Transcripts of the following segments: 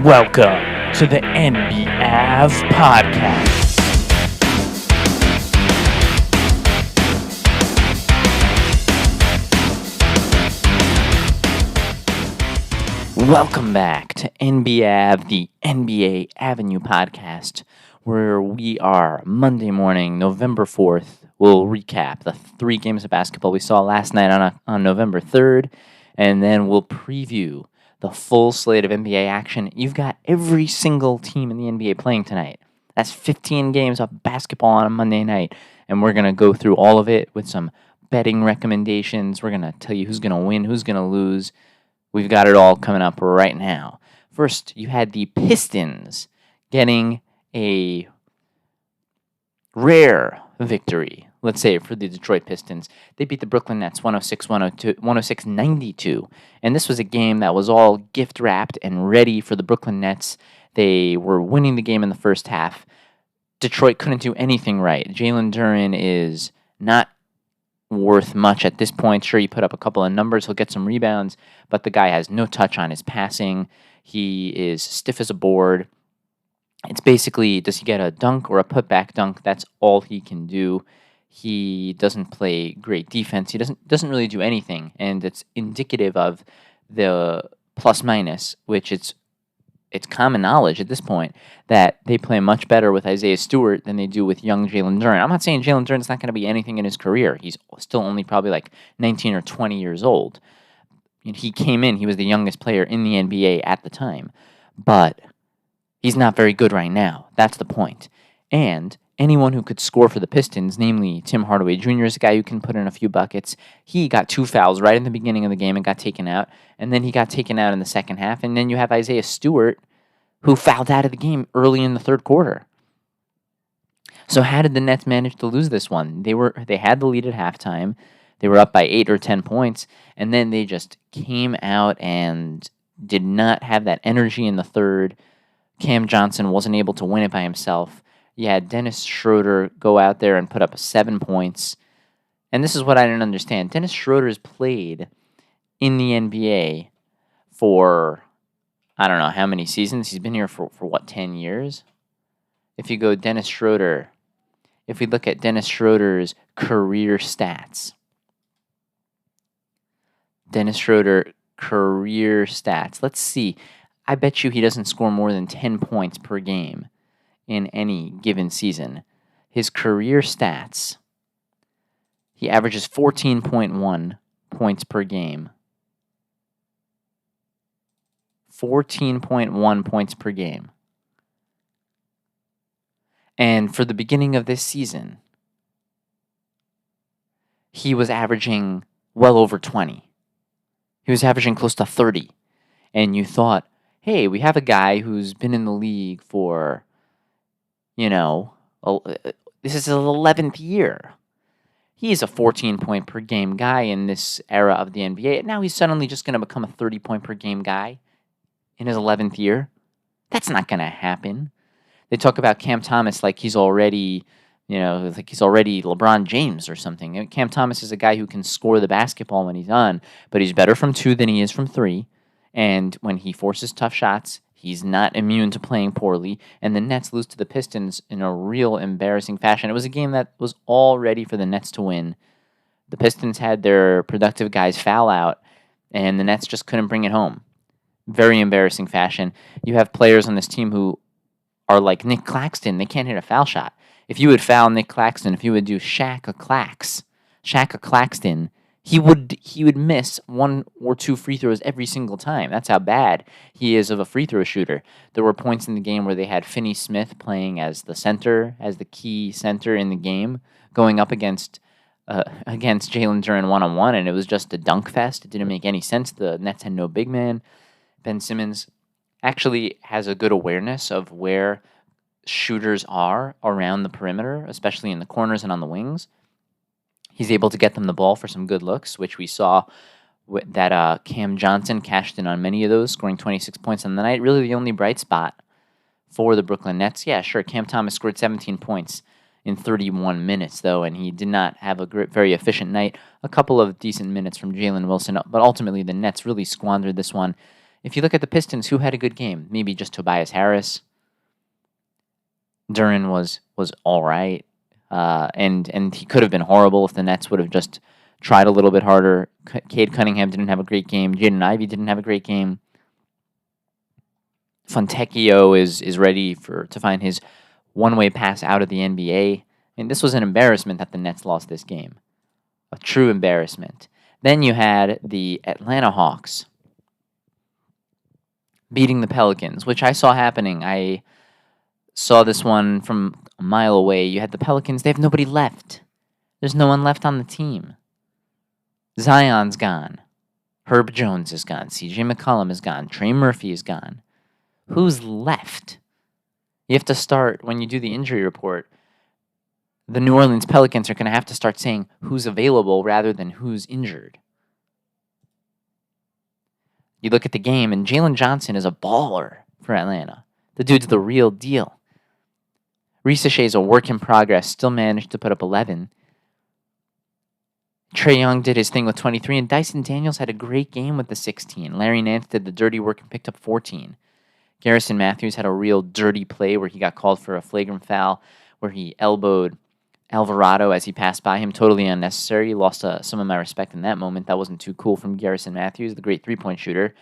Welcome to the NBAV podcast. Welcome back to NBAV, the NBA Avenue podcast, where we are Monday morning, November 4th. We'll recap the 3 games of basketball we saw last night on November 3rd, and then we'll preview the full slate of NBA action. You've got every single team in the NBA playing tonight. That's 15 games of basketball on a Monday night, and we're going to go through all of it with some betting recommendations. We're going to tell you who's going to win, who's going to lose. We've got it all coming up right now. First, you had the Pistons getting a rare victory, let's say, for the Detroit Pistons. They beat the Brooklyn Nets 106-92, and this was a game that was all gift-wrapped and ready for the Brooklyn Nets. They were winning the game in the first half. Detroit couldn't do anything right. Jalen Duren is not worth much at this point. Sure, he put up a couple of numbers, he'll get some rebounds, but the guy has no touch on his passing. He is stiff as a board. It's basically, does he get a dunk or a putback dunk? That's all he can do. He doesn't play great defense. He doesn't really do anything, and it's indicative of the plus minus, which it's common knowledge at this point that they play much better with Isaiah Stewart than they do with young Jalen Duren. I'm not saying Jalen Duren's not going to be anything in his career. He's still only probably like 19 or 20 years old. He came in, he was the youngest player in the NBA at the time, but he's not very good right now. That's the point. And anyone who could score for the Pistons, namely Tim Hardaway Jr. is a guy who can put in a few buckets. He got 2 fouls right in the beginning of the game and got taken out. And then he got taken out in the second half. And then you have Isaiah Stewart, who fouled out of the game early in the third quarter. So how did the Nets manage to lose this one? They had the lead at halftime. They were up by 8 or 10 points. And then they just came out and did not have that energy in the third. Cam Johnson wasn't able to win it by himself. You had Dennis Schroeder go out there and put up 7 points. And this is what I didn't understand. Dennis Schroeder has played in the NBA for, I don't know how many seasons. He's been here for 10 years? If you go Dennis Schroeder, if we look at Dennis Schroeder's career stats. Dennis Schroeder career stats. Let's see. I bet you he doesn't score more than 10 points per game in any given season. His career stats, he averages 14.1 points per game. 14.1 points per game. And for the beginning of this season, he was averaging well over 20. He was averaging close to 30. And you thought, hey, we have a guy who's been in the league for, this is his 11th year. He's a 14-point per game guy in this era of the NBA. And now he's suddenly just going to become a 30-point per game guy in his 11th year. That's not going to happen. They talk about Cam Thomas like he's already, like he's already LeBron James or something. And Cam Thomas is a guy who can score the basketball when he's on, but he's better from 2 than he is from 3. And when he forces tough shots, he's not immune to playing poorly. And the Nets lose to the Pistons in a real embarrassing fashion. It was a game that was all ready for the Nets to win. The Pistons had their productive guys foul out, and the Nets just couldn't bring it home. Very embarrassing fashion. You have players on this team who are like Nick Claxton. They can't hit a foul shot. If you would foul Nick Claxton, if you would do Shaq Claxton, he would miss 1 or 2 free throws every single time. That's how bad he is of a free throw shooter. There were points in the game where they had Finney Smith playing as the center, as the key center in the game, going up against Jalen Duren one-on-one, and it was just a dunk fest. It didn't make any sense. The Nets had no big man. Ben Simmons actually has a good awareness of where shooters are around the perimeter, especially in the corners and on the wings. He's able to get them the ball for some good looks, which we saw that Cam Johnson cashed in on many of those, scoring 26 points on the night. Really the only bright spot for the Brooklyn Nets. Yeah, sure, Cam Thomas scored 17 points in 31 minutes, though, and he did not have a very efficient night. A couple of decent minutes from Jalen Wilson, but ultimately the Nets really squandered this one. If you look at the Pistons, who had a good game? Maybe just Tobias Harris. Duren was all right, and he could have been horrible if the Nets would have just tried a little bit harder. Cade Cunningham didn't have a great game. Jaden Ivey didn't have a great game. Fontecchio is ready to find his one-way pass out of the NBA. I mean, this was an embarrassment that the Nets lost this game. A true embarrassment. Then you had the Atlanta Hawks beating the Pelicans, which I saw happening. I saw this one from a mile away. You had the Pelicans. They have nobody left. There's no one left on the team. Zion's gone. Herb Jones is gone. CJ McCollum is gone. Trey Murphy is gone. Who's left? You have to start, when you do the injury report, the New Orleans Pelicans are going to have to start saying who's available rather than who's injured. You look at the game, and Jalen Johnson is a baller for Atlanta. The dude's the real deal. Reese Shea's a work in progress, still managed to put up 11. Trae Young did his thing with 23, and Dyson Daniels had a great game with the 16. Larry Nance did the dirty work and picked up 14. Garrison Matthews had a real dirty play where he got called for a flagrant foul, where he elbowed Alvarado as he passed by him. Totally unnecessary. He lost some of my respect in that moment. That wasn't too cool from Garrison Matthews, the great three-point shooter.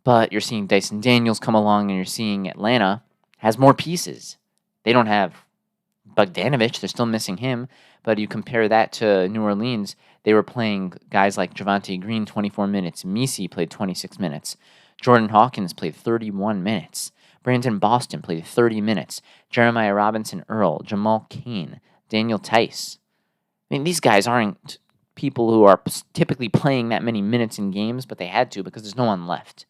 But you're seeing Dyson Daniels come along, and you're seeing Atlanta has more pieces. They don't have Bogdanovich. They're still missing him. But you compare that to New Orleans, they were playing guys like Javonte Green 24 minutes. Misi played 26 minutes. Jordan Hawkins played 31 minutes. Brandon Boston played 30 minutes. Jeremiah Robinson Earl, Jamal Cain, Daniel Tice. I mean, these guys aren't people who are typically playing that many minutes in games, but they had to because there's no one left.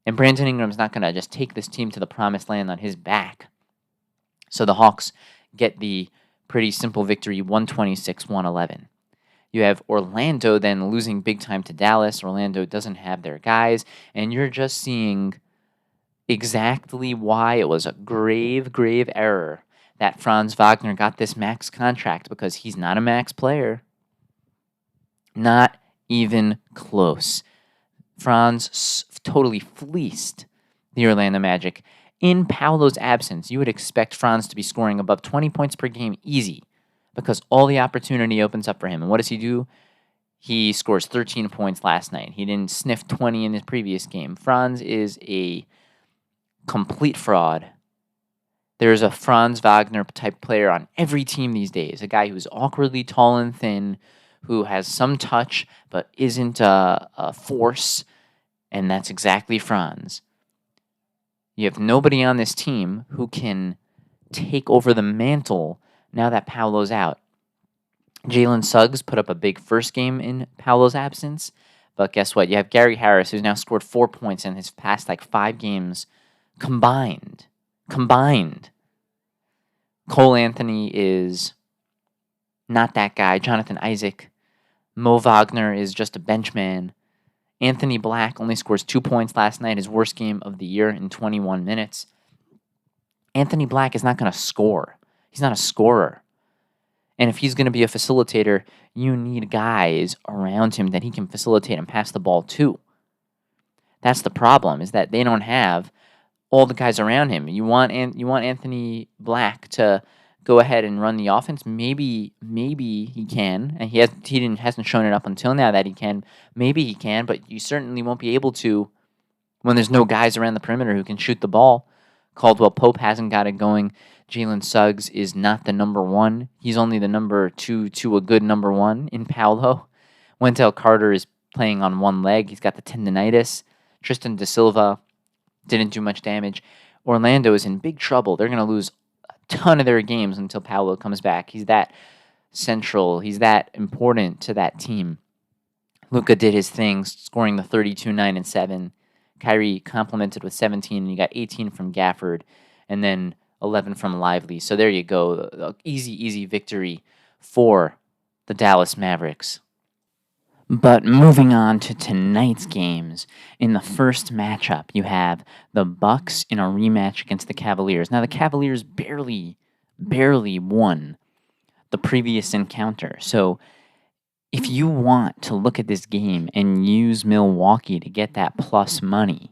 And Brandon Ingram's not going to just take this team to the promised land on his back. So the Hawks get the pretty simple victory, 126-111. You have Orlando then losing big time to Dallas. Orlando doesn't have their guys, and you're just seeing exactly why it was a grave, grave error that Franz Wagner got this max contract, because he's not a max player. Not even close. Franz totally fleeced the Orlando Magic. In Paolo's absence, you would expect Franz to be scoring above 20 points per game easy, because all the opportunity opens up for him. And what does he do? He scores 13 points last night. He didn't sniff 20 in his previous game. Franz is a complete fraud. There's a Franz Wagner type player on every team these days, a guy who's awkwardly tall and thin, who has some touch but isn't a force, and that's exactly Franz. You have nobody on this team who can take over the mantle now that Paolo's out. Jalen Suggs put up a big first game in Paolo's absence, but guess what? You have Gary Harris, who's now scored 4 points in his past 5 games combined. Cole Anthony is not that guy. Jonathan Isaac. Mo Wagner is just a bench man. Anthony Black only scores 2 points last night, his worst game of the year in 21 minutes. Anthony Black is not going to score. He's not a scorer. And if he's going to be a facilitator, you need guys around him that he can facilitate and pass the ball to. That's the problem, is that they don't have all the guys around him. You want Anthony Black to go ahead and run the offense. Maybe he can, and hasn't shown it up until now that he can. Maybe he can, but you certainly won't be able to when there's no guys around the perimeter who can shoot the ball. Caldwell Pope hasn't got it going. Jalen Suggs is not the number one. He's only the number two to a good number one in Paolo. Wendell Carter is playing on one leg. He's got the tendonitis. Tristan Da Silva didn't do much damage. Orlando is in big trouble. They're going to lose a ton of their games until Paolo comes back. He's that central. He's that important to that team. Luka did his thing, scoring the 32, 9, and 7. Kyrie complemented with 17, and you got 18 from Gafford, and then 11 from Lively. So there you go. Easy victory for the Dallas Mavericks. But moving on to tonight's games, in the first matchup, you have the Bucks in a rematch against the Cavaliers. Now, the Cavaliers barely won the previous encounter. So If you want to look at this game and use Milwaukee to get that plus money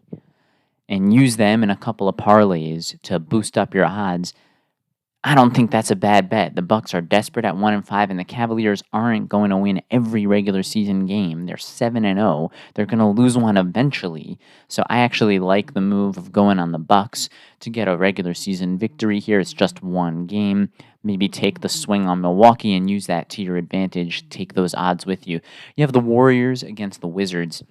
and use them in a couple of parlays to boost up your odds, I don't think that's a bad bet. The Bucks are desperate at 1-5, and the Cavaliers aren't going to win every regular season game. They're 7-0. They're going to lose one eventually. So I actually like the move of going on the Bucks to get a regular season victory here. It's just one game. Maybe take the swing on Milwaukee and use that to your advantage. Take those odds with you. You have the Warriors against the Wizards.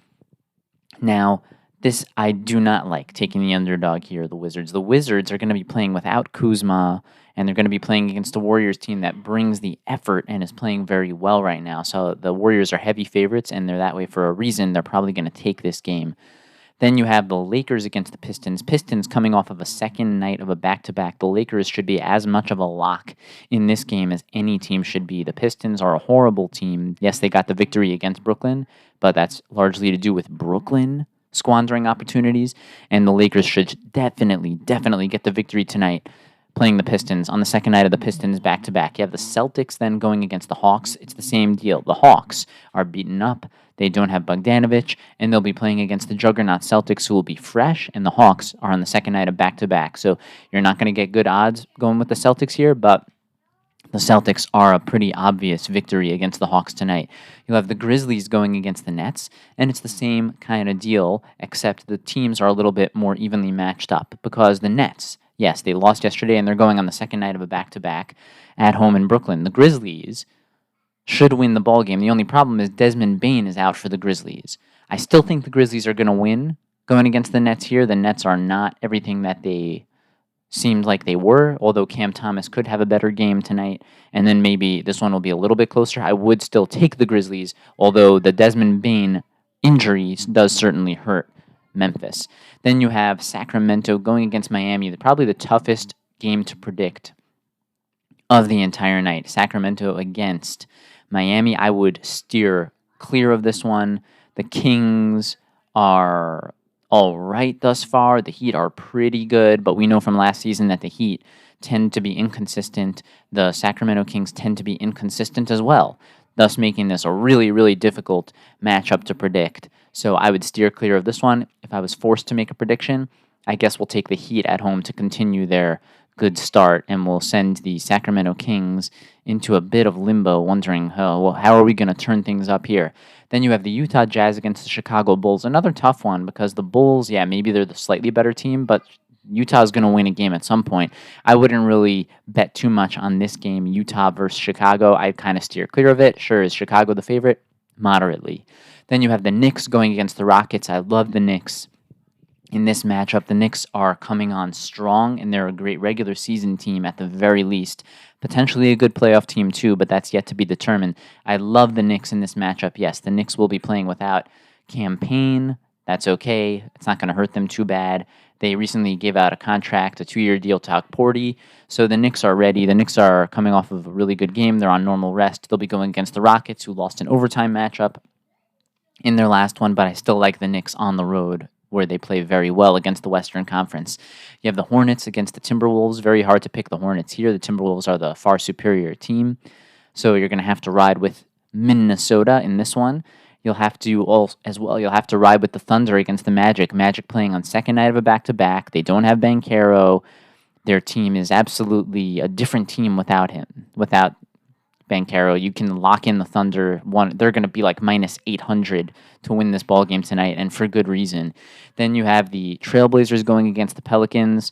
Now, this I do not like, taking the underdog here, the Wizards. The Wizards are going to be playing without Kuzma, and they're going to be playing against the Warriors team that brings the effort and is playing very well right now. So the Warriors are heavy favorites, and they're that way for a reason. They're probably going to take this game. Then you have the Lakers against the Pistons. Pistons coming off of a second night of a back-to-back. The Lakers should be as much of a lock in this game as any team should be. The Pistons are a horrible team. Yes, they got the victory against Brooklyn, but that's largely to do with Brooklyn squandering opportunities, and the Lakers should definitely get the victory tonight playing the Pistons on the second night of the Pistons back-to-back. You have the Celtics then going against the Hawks. It's the same deal. The Hawks are beaten up. They don't have Bogdanovich, and they'll be playing against the juggernaut Celtics, who will be fresh, and the Hawks are on the second night of back-to-back. So you're not going to get good odds going with the Celtics here, but the Celtics are a pretty obvious victory against the Hawks tonight. You'll have the Grizzlies going against the Nets, and it's the same kind of deal, except the teams are a little bit more evenly matched up because the Nets, yes, they lost yesterday, and they're going on the second night of a back-to-back at home in Brooklyn. The Grizzlies should win the ball game. The only problem is Desmond Bane is out for the Grizzlies. I still think the Grizzlies are going to win going against the Nets here. The Nets are not everything that they seemed like they were, although Cam Thomas could have a better game tonight, and then maybe this one will be a little bit closer. I would still take the Grizzlies, although the Desmond Bane injury does certainly hurt Memphis. Then you have Sacramento going against Miami, probably the toughest game to predict of the entire night. Sacramento against Miami. I would steer clear of this one. The Kings are all right thus far. The Heat are pretty good, but we know from last season that the Heat tend to be inconsistent. The Sacramento Kings tend to be inconsistent as well, thus making this a really, really difficult matchup to predict. So I would steer clear of this one. If I was forced to make a prediction, I guess we'll take the Heat at home to continue their good start, and we'll send the Sacramento Kings into a bit of limbo, wondering, how are we going to turn things up here? Then you have the Utah Jazz against the Chicago Bulls. Another tough one because the Bulls, maybe they're the slightly better team, but Utah's going to win a game at some point. I wouldn't really bet too much on this game, Utah versus Chicago. I'd kind of steer clear of it. Sure, is Chicago the favorite? Moderately. Then you have the Knicks going against the Rockets. I love the Knicks. In this matchup, the Knicks are coming on strong, and they're a great regular season team at the very least. Potentially a good playoff team too, but that's yet to be determined. I love the Knicks in this matchup. Yes, the Knicks will be playing without Cam Payne. That's okay. It's not going to hurt them too bad. They recently gave out a contract, a 2-year deal to Porty, so the Knicks are ready. The Knicks are coming off of a really good game. They're on normal rest. They'll be going against the Rockets, who lost an overtime matchup in their last one, but I still like the Knicks on the road, where they play very well against the Western Conference. You have the Hornets against the Timberwolves. Very hard to pick the Hornets here. The Timberwolves are the far superior team, so you're going to have to ride with Minnesota in this one. You'll have to ride with the Thunder against the Magic. Magic playing on second night of a back-to-back. They don't have Banchero. Their team is absolutely a different team without him. Without Banchero, you can lock in the Thunder. They're going to be like minus 800 to win this ball game tonight, and for good reason. Then you have the Trailblazers going against the Pelicans.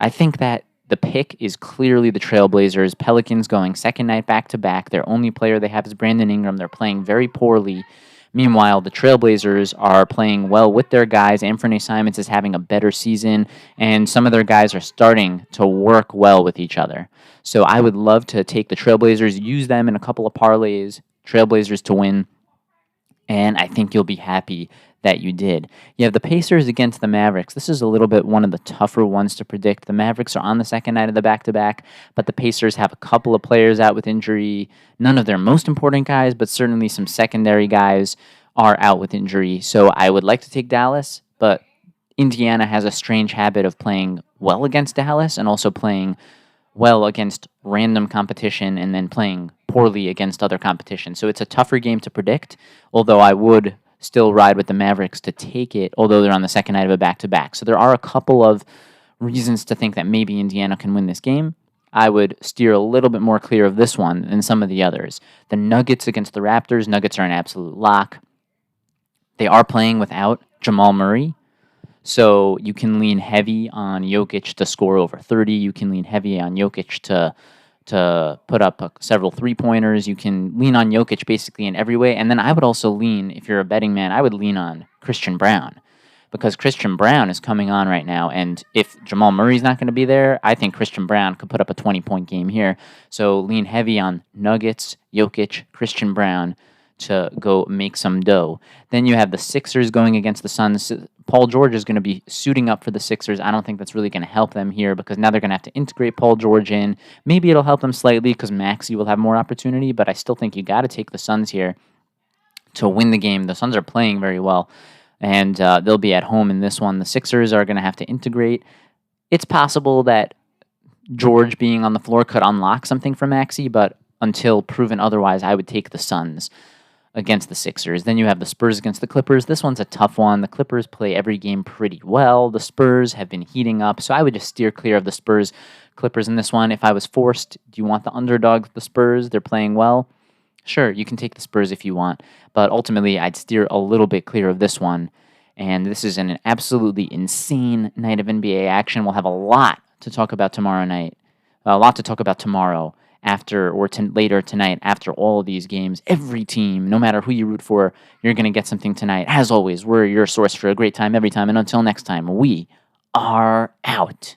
I think that the pick is clearly the Trailblazers. Pelicans going second night back-to-back. Their only player they have is Brandon Ingram. They're playing very poorly. Meanwhile, the Trailblazers are playing well with their guys. Anthony Simons is having a better season, and some of their guys are starting to work well with each other. So I would love to take the Trailblazers, use them in a couple of parlays, Trailblazers to win, and I think you'll be happy that you did. You have the Pacers against the Mavericks. This is a little bit one of the tougher ones to predict. The Mavericks are on the second night of the back-to-back, but the Pacers have a couple of players out with injury. None of their most important guys, but certainly some secondary guys are out with injury. So I would like to take Dallas, but Indiana has a strange habit of playing well against Dallas and also playing well against random competition and then playing poorly against other competition. So it's a tougher game to predict, although I would still ride with the Mavericks to take it, although they're on the second night of a back-to-back. So there are a couple of reasons to think that maybe Indiana can win this game. I would steer a little bit more clear of this one than some of the others. The Nuggets against the Raptors, Nuggets are an absolute lock. They are playing without Jamal Murray, so you can lean heavy on Jokic to score over 30. You can lean heavy on Jokic to put up several three-pointers. You can lean on Jokic basically in every way. And then I would also lean, if you're a betting man, I would lean on Christian Brown, because Christian Brown is coming on right now. And if Jamal Murray's not going to be there, I think Christian Brown could put up a 20-point game here. So lean heavy on Nuggets, Jokic, Christian Brown to go make some dough. Then you have the Sixers going against the Suns. Paul George is going to be suiting up for the Sixers. I don't think that's really going to help them here, because now they're going to have to integrate Paul George in. Maybe it'll help them slightly because Maxey will have more opportunity, but I still think you got to take the Suns here to win the game. The Suns are playing very well, and they'll be at home in this one. The Sixers are going to have to integrate. It's possible that George being on the floor could unlock something for Maxey, but until proven otherwise, I would take the Suns against the Sixers. Then you have the Spurs against the Clippers. This one's a tough one. The Clippers play every game pretty well. The Spurs have been heating up, so I would just steer clear of the Spurs Clippers in this one. If I was forced, do you want the underdog, the Spurs? They're playing well. Sure, you can take the Spurs if you want, but ultimately I'd steer a little bit clear of this one. And this is an absolutely insane night of NBA action. We'll have a lot to talk about tomorrow night, a lot to talk about tomorrow after or later tonight after all of these games. Every team, no matter who you root for, you're going to get something tonight. As always, we're your source for a great time every time. And until next time, we are out.